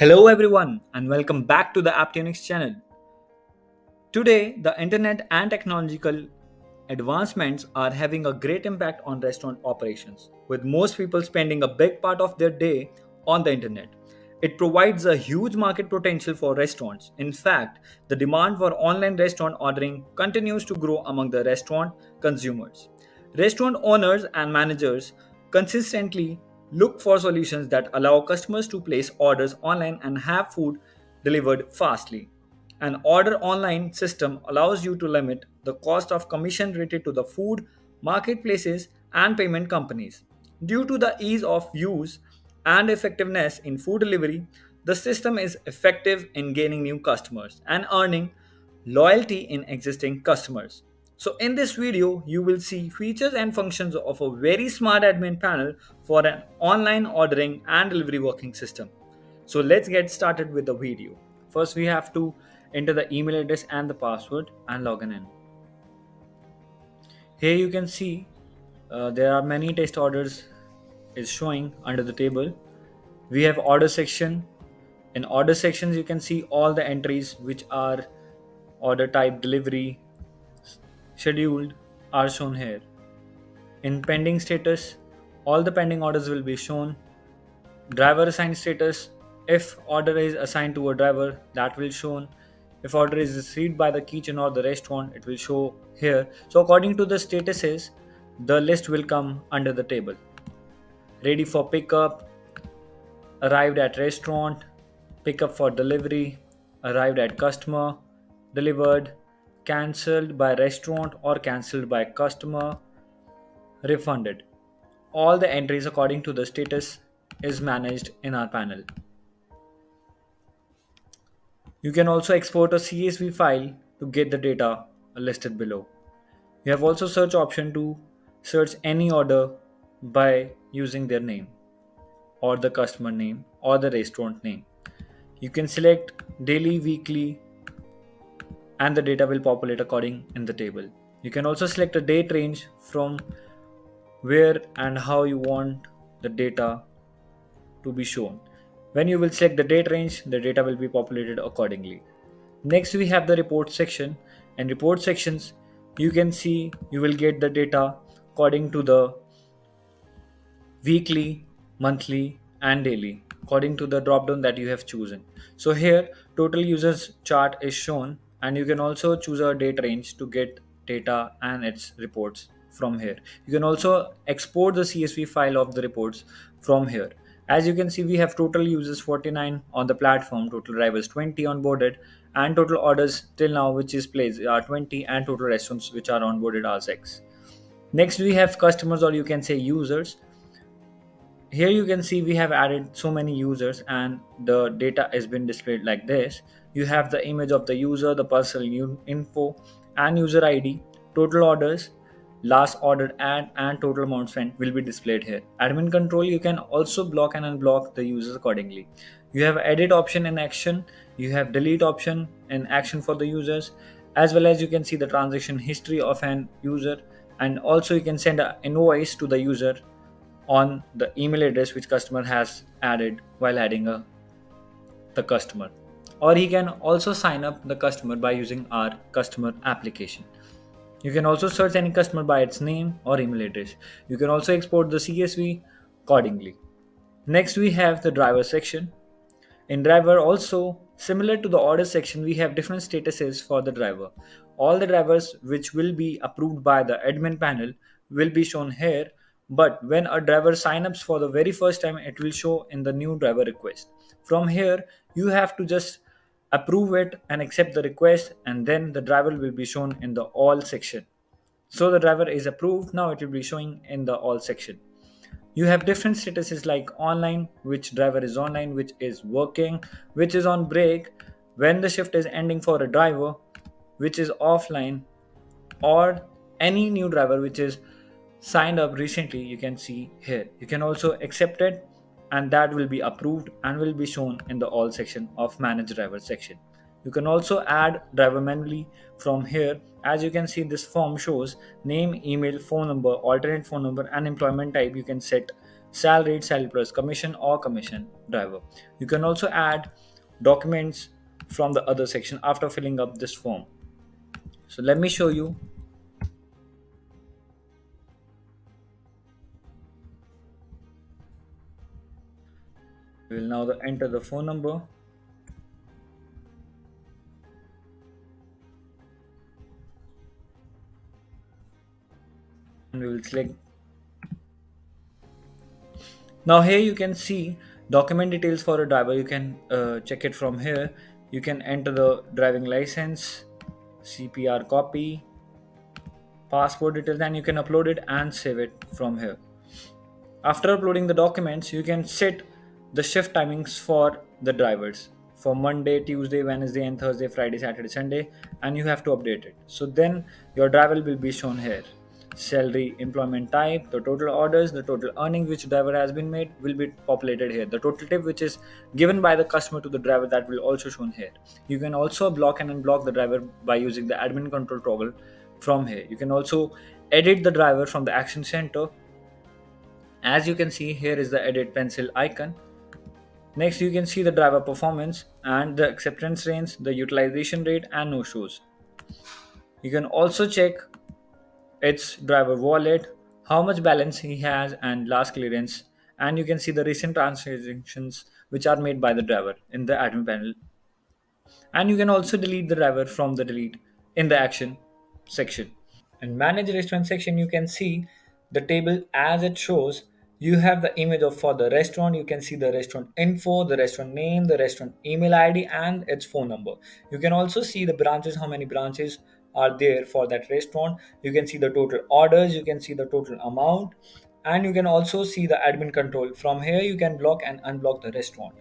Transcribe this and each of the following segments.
Hello everyone and welcome back to the Apptunix channel. Today, the internet and technological advancements are having a great impact on restaurant operations, with most people spending a big part of their day on the internet. It provides a huge market potential for restaurants. In fact, the demand for online restaurant ordering continues to grow among the restaurant consumers. Restaurant owners and managers consistently look for solutions that allow customers to place orders online and have food delivered fastly. An order online system allows you to limit the cost of commission related to the food, marketplaces, and payment companies. Due to the ease of use and effectiveness in food delivery, the system is effective in gaining new customers and earning loyalty in existing customers. So in this video, you will see features and functions of a very smart admin panel for an online ordering and delivery working system. So let's get started with the video. First, we have to enter the email address and the password and login in. Here you can see there are many test orders is showing under the table. We have order section. In order sections, you can see all the entries which are order type, delivery, scheduled are shown here. In pending status, all the pending orders will be shown. Driver assigned status, if order is assigned to a driver, that will shown. If order is received by the kitchen or the restaurant, it will show here. So according to the statuses, the list will come under the table. Ready for pickup, arrived at restaurant, pickup for delivery, arrived at customer, delivered, cancelled by restaurant or cancelled by customer, refunded. All the entries according to the status is managed in our panel. You can also export a CSV file to get the data listed below. You have also search option to search any order by using their name or the customer name or the restaurant name. You can select daily, weekly, and the data will populate according in the table. You can also select a date range from where and how you want the data to be shown. When you will select the date range, the data will be populated accordingly. Next, we have the report section. In report sections, you can see you will get the data according to the weekly, monthly, and daily, according to the drop down that you have chosen. So here, total users chart is shown, and you can also choose a date range to get data and its reports from here. You can also export the CSV file of the reports from here. As you can see, we have total users 49 on the platform, total drivers 20 onboarded, and total orders till now which is placed are 20, and total restaurants which are onboarded are 6. Next, we have customers, or you can say users. Here you can see we have added so many users and the data has been displayed like this. You have the image of the user, the personal info, and user ID, total orders, last ordered ad, and total amount spent will be displayed here. Admin control, you can also block and unblock the users accordingly. You have edit option in action, you have delete option in action for the users, as well as you can see the transaction history of an user, and also you can send an invoice to the user on the email address which customer has added while adding the customer, or he can also sign up the customer by using our customer application. You can also search any customer by its name or email address. You can also export the CSV accordingly. Next, we have the driver section. In driver, also similar to the order section, we have different statuses for the driver. All the drivers which will be approved by the admin panel will be shown here, but when a driver signs up for the very first time, it will show in the new driver request. From here, you have to just approve it and accept the request, and then the driver will be shown in the all section. So the driver is approved. Now it will be showing in the all section. You have different statuses like online, which driver is online, which is working, which is on break, when the shift is ending for a driver, which is offline, or any new driver which is signed up recently. You can see here. You can also accept it, and that will be approved and will be shown in the all section of manage driver section. You can also add driver manually from here. As you can see, this form shows name, email, phone number, alternate phone number, and employment type you can set salaried, salary plus commission, or commission driver. You can also add documents from the other section after filling up this form. So let me show you. We will now enter the phone number, and we will select. Now here you can see document details for a driver. You can check it from here. You can enter the driving license, CPR copy, passport details, and you can upload it and save it from here. After uploading the documents, you can set the shift timings for the drivers for Monday, Tuesday, Wednesday, and Thursday, Friday, Saturday, Sunday, and you have to update it. So then your driver will be shown here. Salary, employment type, the total orders, the total earning which driver has been made will be populated here. The total tip which is given by the customer to the driver, that will also shown here. You can also block and unblock the driver by using the admin control toggle from here. You can also edit the driver from the action center. As you can see, here is the edit pencil icon. Next, you can see the driver performance and the acceptance range, the utilization rate, and no shows. You can also check its driver wallet, how much balance he has, and last clearance. And you can see the recent transactions which are made by the driver in the admin panel. And you can also delete the driver from the delete in the action section. In manage restaurant section, you can see the table as it shows. You have the image of for the restaurant. You can see the restaurant info, the restaurant name, the restaurant email ID, and its phone number. You can also see the branches, how many branches are there for that restaurant. You can see the total orders, you can see the total amount, and you can also see the admin control. From here you can block and unblock the restaurant.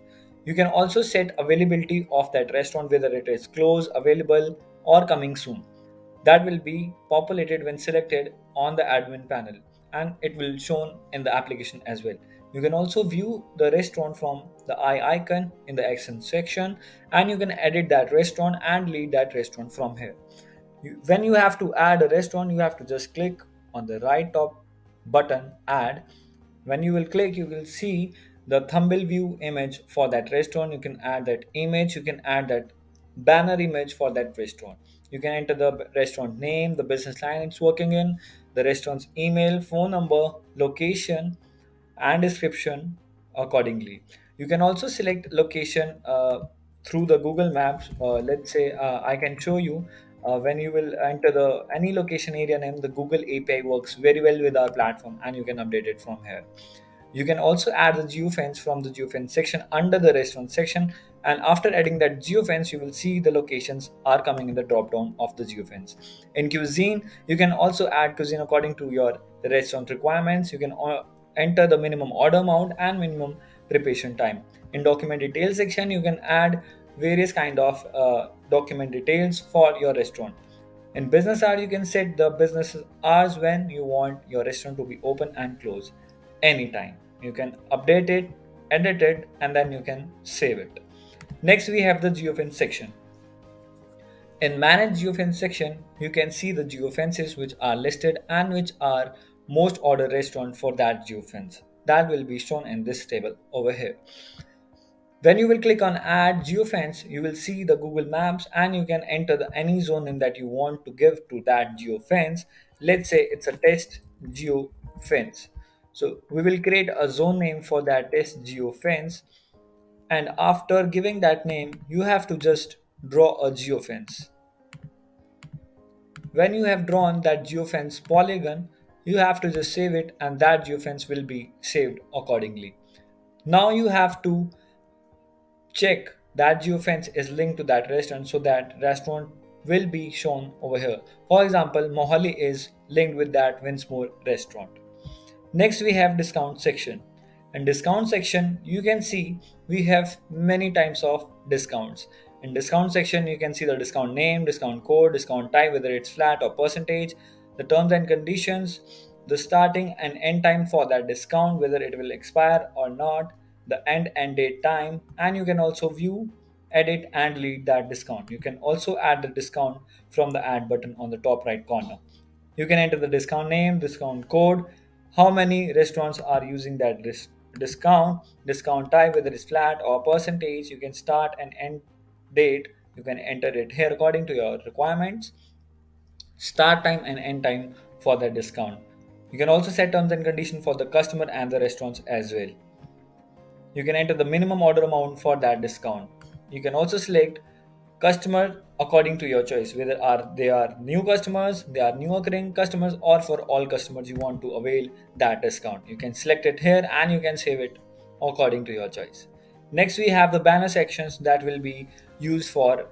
You can also set availability of that restaurant, whether it is closed, available, or coming soon. That will be populated when selected on the admin panel, and it will shown in the application as well. You can also view the restaurant from the eye icon in the action section, and you can edit that restaurant and lead that restaurant from here. When you have to add a restaurant, you have to just click on the right top button add. When you will click, you will see the thumbnail view image for that restaurant. You can add that image, you can add that banner image for that restaurant. You can enter the restaurant name, the business line it's working in, the restaurant's email, phone number, location, and description accordingly. You can also select location through the Google Maps. Let's say I can show you when you will enter the any location area name, the Google API works very well with our platform, and you can update it from here. You can also add the geofence from the geofence section under the restaurant section. And after adding that geofence, you will see the locations are coming in the drop down of the geofence. In cuisine, you can also add cuisine according to your restaurant requirements. You can enter the minimum order amount and minimum preparation time. In document details section, you can add various kind of document details for your restaurant. In business hours, you can set the business hours when you want your restaurant to be open and close anytime. You can update it, edit it, and then you can save it. Next, we have the geofence section. In manage geofence section, you can see the geofences which are listed and which are most ordered restaurant for that geofence. That will be shown in this table over here. When you will click on add geofence, you will see the Google Maps, and you can enter any zone name that you want to give to that geofence. Let's say it's a test geofence. So we will create a zone name for that test geofence, and after giving that name, you have to just draw a geofence. When you have drawn that geofence polygon, you have to just save it, and that geofence will be saved accordingly. Now you have to check that geofence is linked to that restaurant, so that restaurant will be shown over here. For example, Mohali is linked with that Winsmore restaurant. Next, we have discount section. In discount section, you can see we have many types of discounts. In discount section, you can see the discount name, discount code, discount type, whether it's flat or percentage, the terms and conditions, the starting and end time for that discount, whether it will expire or not, the end and date time, and you can also view, edit, and delete that discount. You can also add the discount from the add button on the top right corner. You can enter the discount name, discount code, how many restaurants are using that discount type, whether it's flat or percentage. You can start and end date, you can enter it here according to your requirements, start time and end time for the discount. You can also set terms and conditions for the customer and the restaurants as well. You can enter the minimum order amount for that discount. You can also select customer according to your choice, whether they are new customers, they are new occurring customers, or for all customers you want to avail that discount. You can select it here and you can save it according to your choice. Next, we have the banner sections that will be used for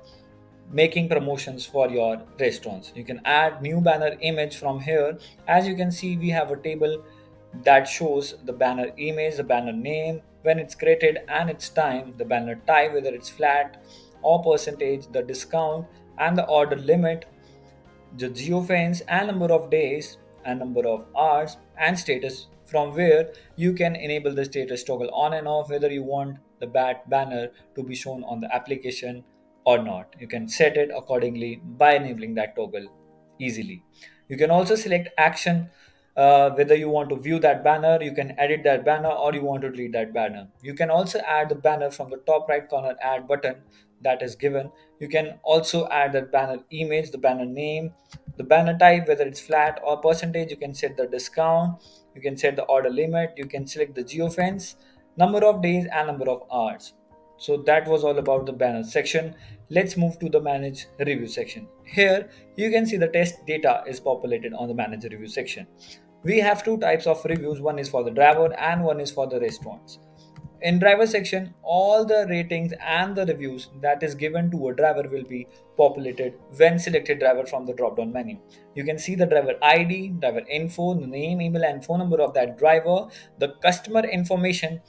making promotions for your restaurants. You can add new banner image from here. As you can see, we have a table that shows the banner image, the banner name, when it's created and its time, the banner type, whether it's flat or percentage, the discount and the order limit, the geofence and number of days and number of hours, and status, from where you can enable the status toggle on and off, whether you want the bat banner to be shown on the application or not. You can set it accordingly by enabling that toggle easily. You can also select action, whether you want to view that banner, you can edit that banner, or you want to delete that banner. You can also add the banner from the top right corner add button that is given. You can also add that banner image, the banner name, the banner type, whether it's flat or percentage. You can set the discount, you can set the order limit, you can select the geofence, number of days and number of hours. So that was all about the banner section. Let's move to the manage review section. Here you can see the test data is populated on the manage review section. We have two types of reviews, one is for the driver and one is for the restaurants. In driver section, all the ratings and the reviews that is given to a driver will be populated when selected driver from the drop down menu. You can see the driver ID, driver info, the name, email and phone number of that driver, the customer information,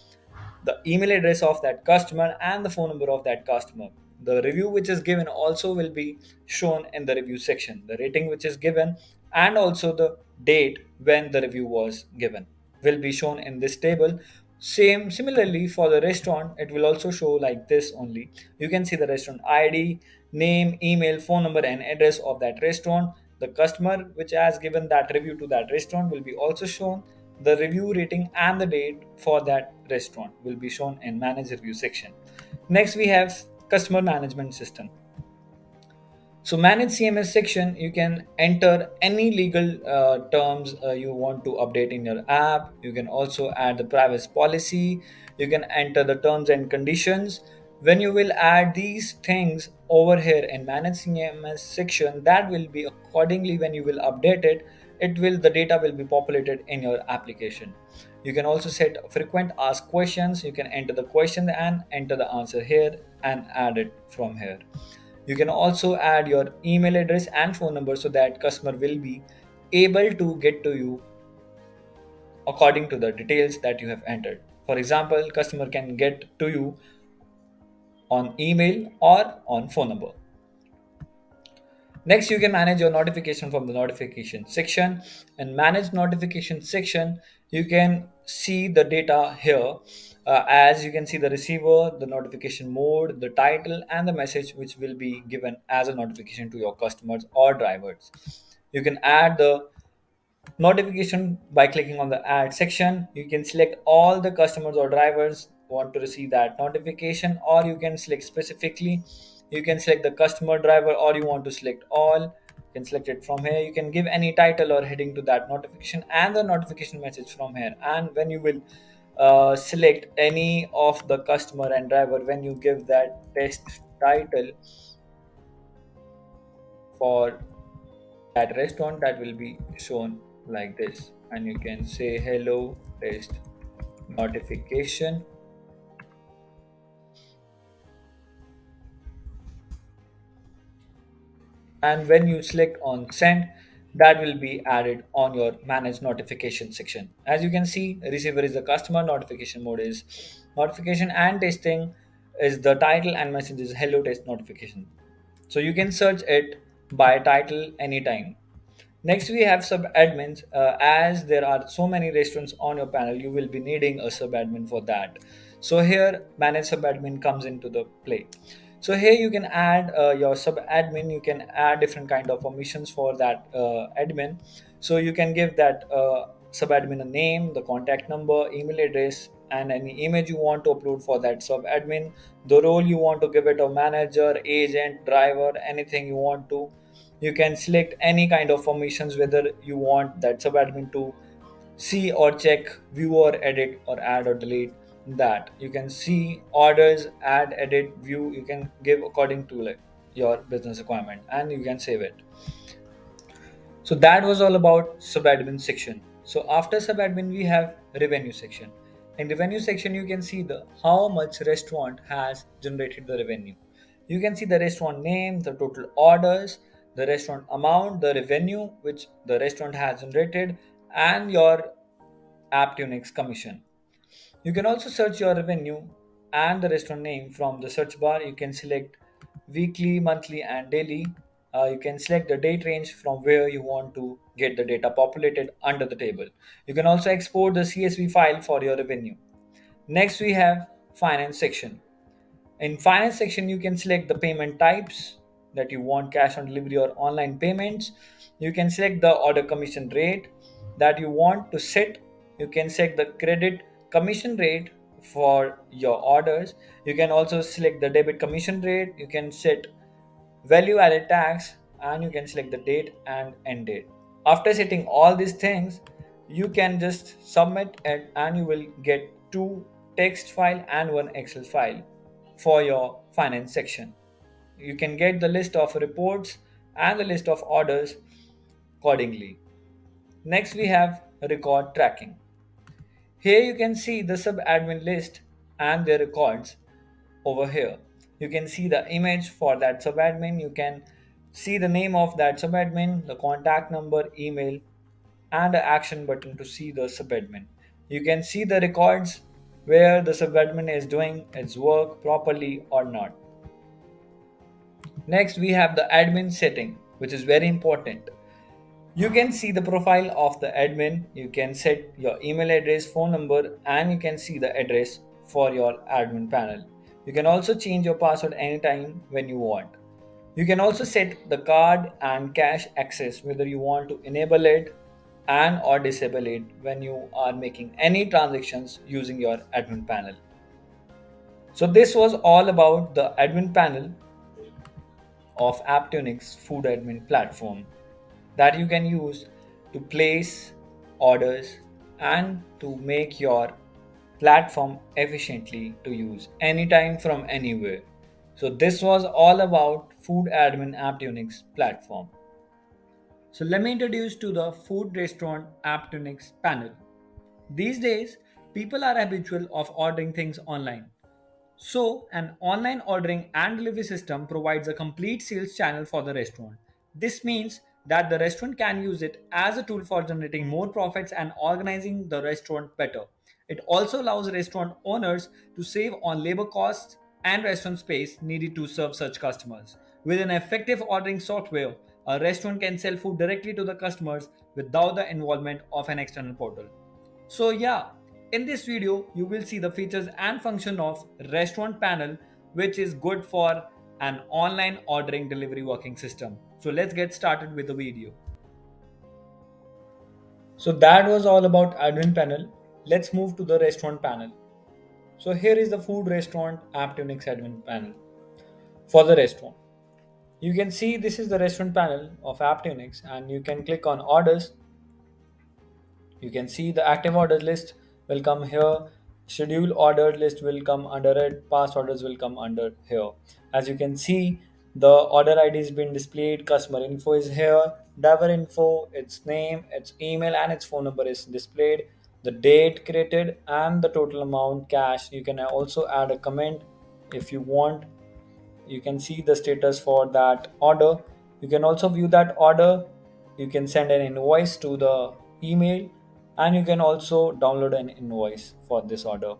the email address of that customer and the phone number of that customer. The review which is given also will be shown in the review section. The rating which is given and also the date when the review was given will be shown in this table. Similarly for the restaurant, it will also show like this only. You can see the restaurant ID, name, email, phone number and address of that restaurant. The customer which has given that review to that restaurant will be also shown. The review rating and the date for that restaurant will be shown in manage review section. Next we have customer management system. So manage CMS section, you can enter any legal terms you want to update in your app. You can also add the privacy policy. You can enter the terms and conditions. When you will add these things over here in manage CMS section, that will be accordingly when you will update it, the data will be populated in your application. You can also set frequent asked questions. You can enter the question and enter the answer here and add it from here. You can also add your email address and phone number so that customer will be able to get to you according to the details that you have entered. For example, customer can get to you on email or on phone number. Next, you can manage your notification from the notification section. And manage notification section, you can see the data here. As you can see the receiver, the notification mode, the title and the message which will be given as a notification to your customers or drivers. You can add the notification by clicking on the add section. You can select all the customers or drivers want to receive that notification, or you can select specifically. You can select the customer, driver, or you want to select all. You can select it from here. You can give any title or heading to that notification and the notification message from here. And when you will select any of the customer and driver, when you give that test title for that restaurant, that will be shown like this. And you can say hello test notification, and when you select on send, that will be added on your manage notification section. As you can see, receiver is the customer, notification mode is notification, and testing is the title, and message is hello test notification. So you can search it by title anytime. Next, we have sub-admins. As there are so many restaurants on your panel, you will be needing a sub-admin for that. So here, manage sub-admin comes into the play. So here you can add your sub-admin. You can add different kind of permissions for that admin. So you can give that subadmin a name, the contact number, email address, and any image you want to upload for that subadmin, the role you want to give it, a manager, agent, driver, anything you want to. You can select any kind of permissions whether you want that subadmin to see or check, view or edit, or add or delete that. You can see orders, add, edit, view. You can give according to like your business requirement, and you can save it. So that was all about subadmin section. So after subadmin, we have revenue section. In revenue section, you can see the how much restaurant has generated the revenue. You can see the restaurant name, the total orders, the restaurant amount, the revenue which the restaurant has generated, and your Apptunix commission. You can also search your revenue and the restaurant name from the search bar. You can select weekly, monthly, and daily. You can select the date range from where you want to get the data populated under the table. You can also export the CSV file for your revenue. Next, we have finance section. In finance section, you can select the payment types that you want, cash on delivery or online payments. You can select the order commission rate that you want to set. You can set the credit commission rate for your orders. You can also select the debit commission rate. You can set value added tax, and you can select the date and end date. After setting all these things, you can just submit it and you will get two text file and one Excel file for your finance section. You can get the list of reports and the list of orders accordingly. Next, we have record tracking. Here you can see the sub-admin list and their records over here. You can see the image for that sub-admin. You can see the name of that sub-admin, the contact number, email, and the action button to see the sub-admin. You can see the records where the sub-admin is doing its work properly or not. Next, we have the admin setting, which is very important. You can see the profile of the admin. You can set your email address, phone number, and you can see the address for your admin panel. You can also change your password anytime when you want. You can also set the card and cash access, whether you want to enable it and or disable it when you are making any transactions using your admin panel. So this was all about the admin panel of Apptunix food admin platform that you can use to place orders and to make your platform efficiently to use anytime from anywhere. So this was all about food admin Apptunix platform. So let me introduce to the food restaurant Apptunix panel. These days, people are habitual of ordering things online. So, an online ordering and delivery system provides a complete sales channel for the restaurant. This means that the restaurant can use it as a tool for generating more profits and organizing the restaurant better. It also allows restaurant owners to save on labor costs and restaurant space needed to serve such customers. With an effective ordering software, a restaurant can sell food directly to the customers without the involvement of an external portal. So yeah, in this video you will see the features and function of restaurant panel, which is good for an online ordering delivery working system. So let's get started with the video. So that was all about admin panel. Let's move to the restaurant panel. So here is the food restaurant Apptunix admin panel for the restaurant. You can see this is the restaurant panel of Apptunix, and you can click on orders. You can see the active order list will come here. Schedule order list will come under it. Past orders will come under here. As you can see, the order ID has been displayed. Customer info is here. Driver info, its name, its email, and its phone number is displayed. The date created and the total amount cash. You can also add a comment if you want. You can see the status for that order. You can also view that order. You can send an invoice to the email, and you can also download an invoice for this order.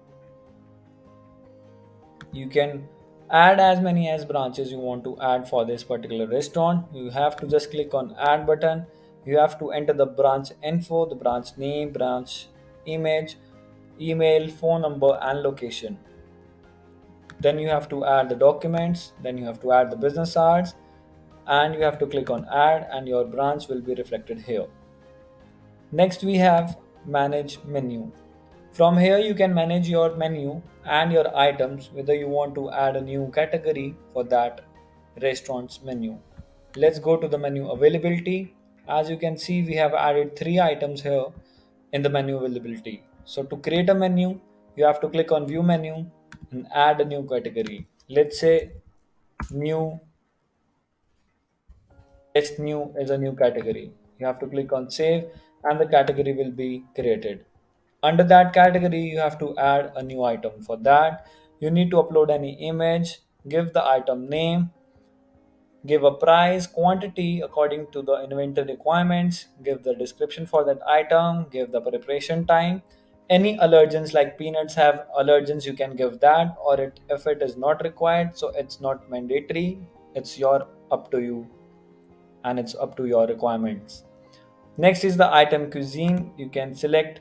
You can add as many as branches you want to add for this particular restaurant. You have to just click on add button. You have to enter the branch info, the branch name, branch image, email, phone number, and location. Then you have to add the documents, then you have to add the business hours, and you have to click on add, and your branch will be reflected here. Next, we have manage menu. From here, you can manage your menu and your items, whether you want to add a new category for that restaurant's menu. Let's go to the menu availability. As you can see, we have added three items here in the menu availability. So to create a menu, you have to click on view menu and add a new category. Let's say new Text new is a new category. You have to click on save and the category will be created. Under that category, you have to add a new item. For that, you need to upload any image, give the item name, give a price, quantity according to the inventory requirements, give the description for that item, give the preparation time. Any allergens like peanuts have allergens, you can give that, or if it is not required, so it's not mandatory. It's your up to you and it's up to your requirements. Next is the item cuisine. You can select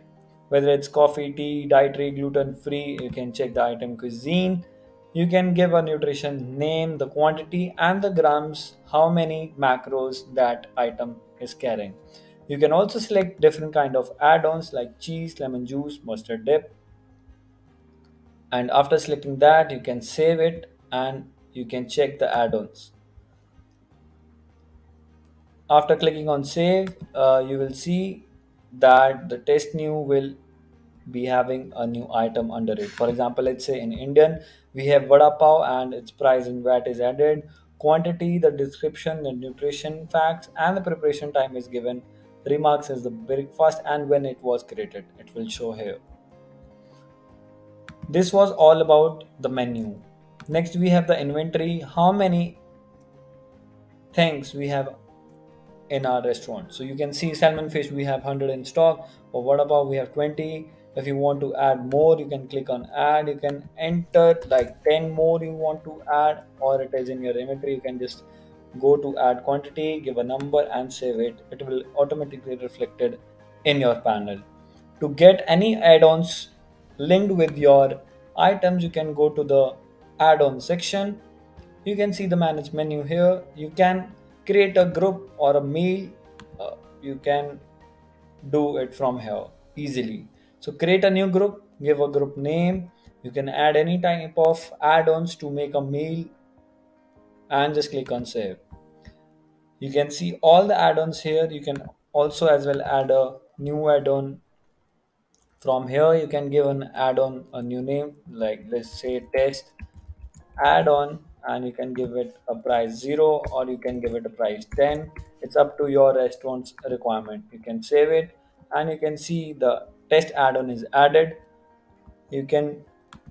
whether it's coffee, tea, dietary, gluten free. You can check the item cuisine. You can give a nutrition name, the quantity, and the grams, how many macros that item is carrying. You can also select different kind of add-ons like cheese, lemon juice, mustard dip. And after selecting that, you can save it and you can check the add-ons. After clicking on save, you will see that the test new will be having a new item under it. For example, let's say in Indian, we have vada pav and its price and VAT is added. Quantity, the description, the nutrition facts, and the preparation time is given. Remarks as the breakfast and when it was created. It will show here. This was all about the menu. Next, we have the inventory. How many things we have in our restaurant. So you can see salmon fish we have 100 in stock, or what about we have 20. If you want to add more, you can click on add. You can enter like 10 more you want to add, or it is in your inventory. You can just go to add quantity, give a number and save it. It will automatically reflected in your panel. To get any add-ons linked with your items, you can go to the add-on section. You can see the manage menu here. You can create a group or a meal. You can do it from here easily. So create a new group, give a group name. You can add any type of add-ons to make a meal and just click on save. You can see all the add-ons here. You can also as well add a new add-on. From here you can give an add-on a new name, like let's say test add on, and you can give it a price 0 or you can give it a price 10. It's up to your restaurant's requirement. You can save it and you can see the test add-on is added. You can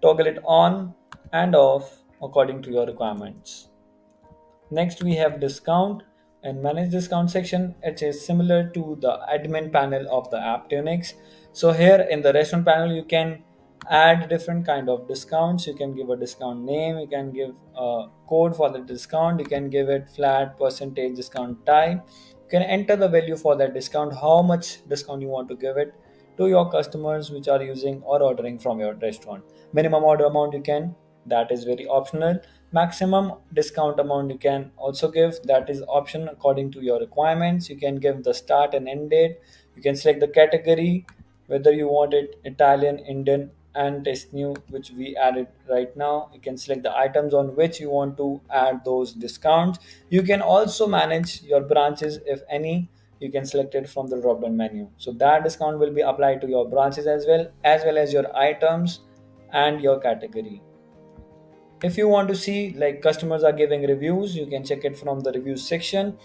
toggle it on and off according to your requirements. Next, we have discount and manage discount section. It is similar to the admin panel of the Apptunix. So here in the restaurant panel, you can add different kind of discounts. You can give a discount name. You can give a code for the discount. You can give it flat percentage discount type. You can enter the value for that discount, how much discount you want to give it to your customers which are using or ordering from your restaurant. Minimum order amount you can, that is very optional. Maximum discount amount you can also give, that is option according to your requirements. You can give the start and end date. You can select the category, whether you want it Italian, Indian, and test new, which we added right now. You can select the items on which you want to add those discounts. You can also manage your branches, if any. You can select it from the drop down menu, so that discount will be applied to your branches as well as your items and your category. If you want to see like customers are giving reviews, you can check it from the reviews section.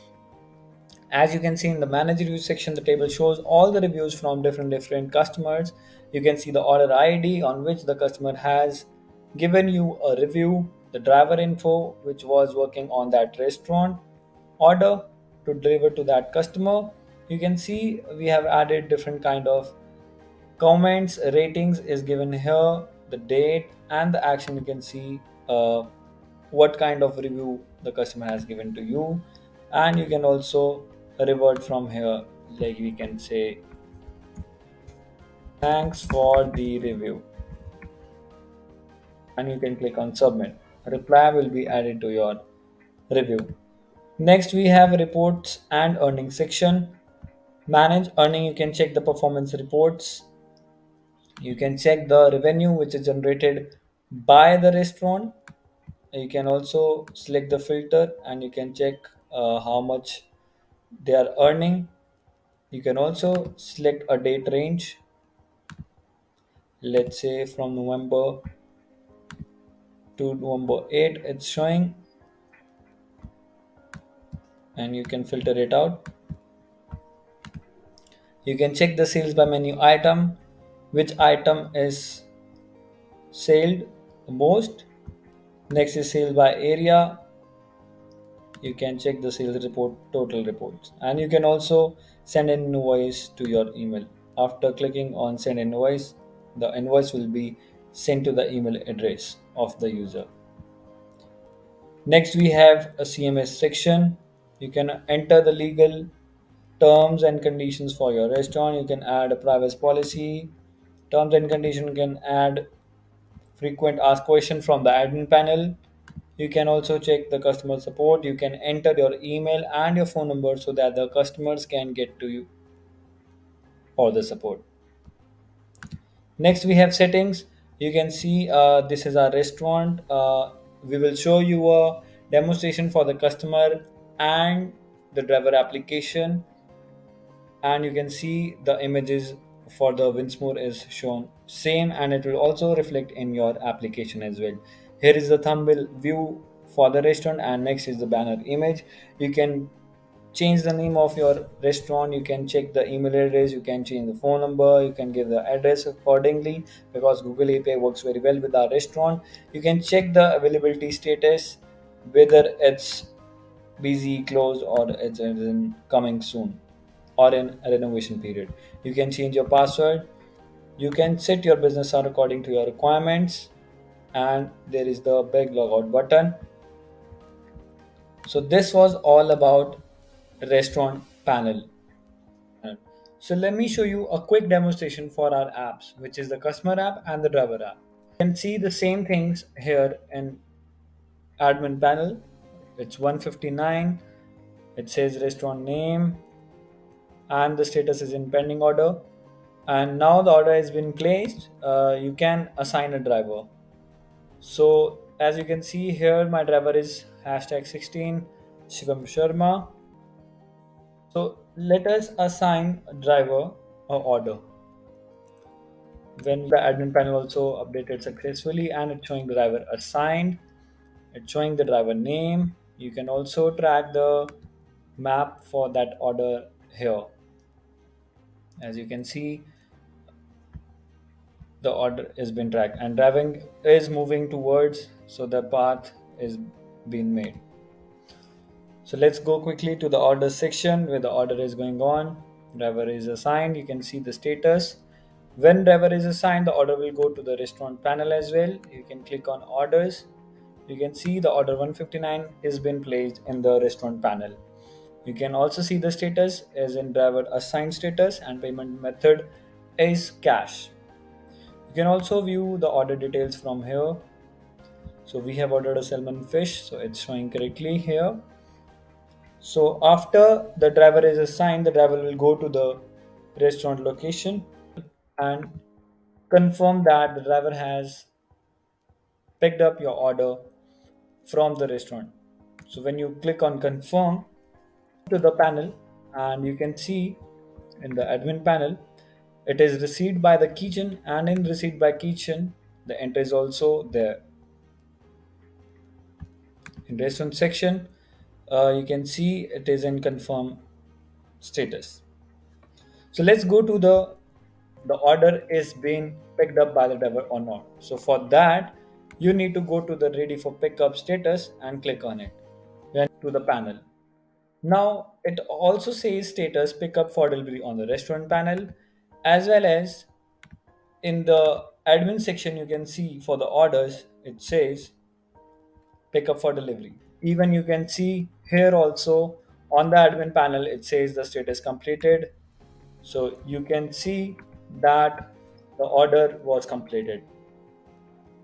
As you can see in the manage reviews section, the table shows all the reviews from different customers. You can see the order ID on which the customer has given you a review, the driver info which was working on that restaurant, order to deliver to that customer. You can see we have added different kind of comments, ratings is given here, the date and the action. You can see what kind of review the customer has given to you, and you can also revert from here, like we can say thanks for the review, and you can click on submit. A reply will be added to your review. Next we have reports and earnings section. Manage earning, you can check the performance reports. You can check the revenue which is generated by the restaurant. You can also select the filter and you can check how much they are earning. You can also select a date range. Let's say from November to November 8 it's showing, and you can filter it out. You can check the sales by menu item, which item is sold the most. Next is sale by area. You can check the sales report, total reports, and you can also send an invoice to your email. After clicking on send invoice, the invoice will be sent to the email address of the user. Next, we have a CMS section. You can enter the legal terms and conditions for your restaurant. You can add a privacy policy. Terms and condition, you can add frequent asked question from the admin panel. You can also check the customer support. You can enter your email and your phone number so that the customers can get to you for the support. Next, we have settings. You can see this is our restaurant. We will show you a demonstration for the customer and the driver application, and you can see the images for the Winsmore is shown same, and it will also reflect in your application as well. Here is the thumbnail view for the restaurant, and next is the banner image. You can change the name of your restaurant, you can check the email address, you can change the phone number, you can give the address accordingly, because Google API works very well with our restaurant. You can check the availability status, whether it's busy, closed, or it's in coming soon or in a renovation period. You can change your password. You can set your business hour according to your requirements, and there is the big logout button. So this was all about restaurant panel. So let me show you a quick demonstration for our apps, which is the customer app and the driver app. You can see the same things here in admin panel. It's 159. It says restaurant name, and the status is in pending order. And now the order has been placed. You can assign a driver. So as you can see here, my driver is hashtag 16 Shivam Sharma. So let us assign a driver or order. When the admin panel also updated successfully, and it's showing the driver assigned, it's showing the driver name. You can also track the map for that order here. As you can see, the order has been tracked and driving is moving towards, so the path is being made. So let's go quickly to the order section where the order is going on. Driver is assigned. You can see the status. When driver is assigned, the order will go to the restaurant panel as well. You can click on orders. You can see the order 159 has been placed in the restaurant panel. You can also see the status as in driver assigned status, and payment method is cash. You can also view the order details from here. So we have ordered a salmon fish, so it's showing correctly here. So after the driver is assigned, the driver will go to the restaurant location and confirm that the driver has picked up your order from the restaurant. So when you click on confirm to the panel, and you can see in the admin panel, it is received by the kitchen, and in received by kitchen, the entry is also there. In restaurant section, you can see it is in confirm status. So let's go to the order is being picked up by the driver or not. So for that, you need to go to the ready for pickup status and click on it. Then to the panel. Now it also says status pickup for delivery on the restaurant panel, as well as in the admin section. You can see for the orders it says pickup for delivery. Even you can see here also on the admin panel it says the status completed. So you can see that the order was completed.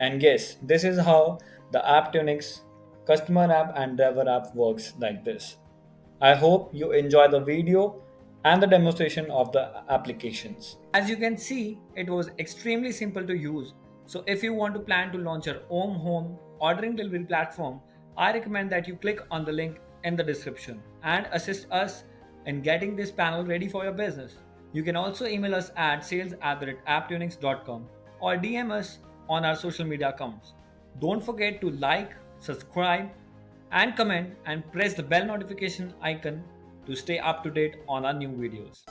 And yes, this is how the Apptunix customer app and driver app works like this. I hope you enjoy the video. and the demonstration of the applications. As you can see, it was extremely simple to use. So if you want to plan to launch your own home ordering delivery platform, I recommend that you click on the link in the description and assist us in getting this panel ready for your business. You can also email us at sales@apptunix.com or DM us on our social media accounts. Don't forget to like, subscribe, and comment and press the bell notification icon to stay up to date on our new videos.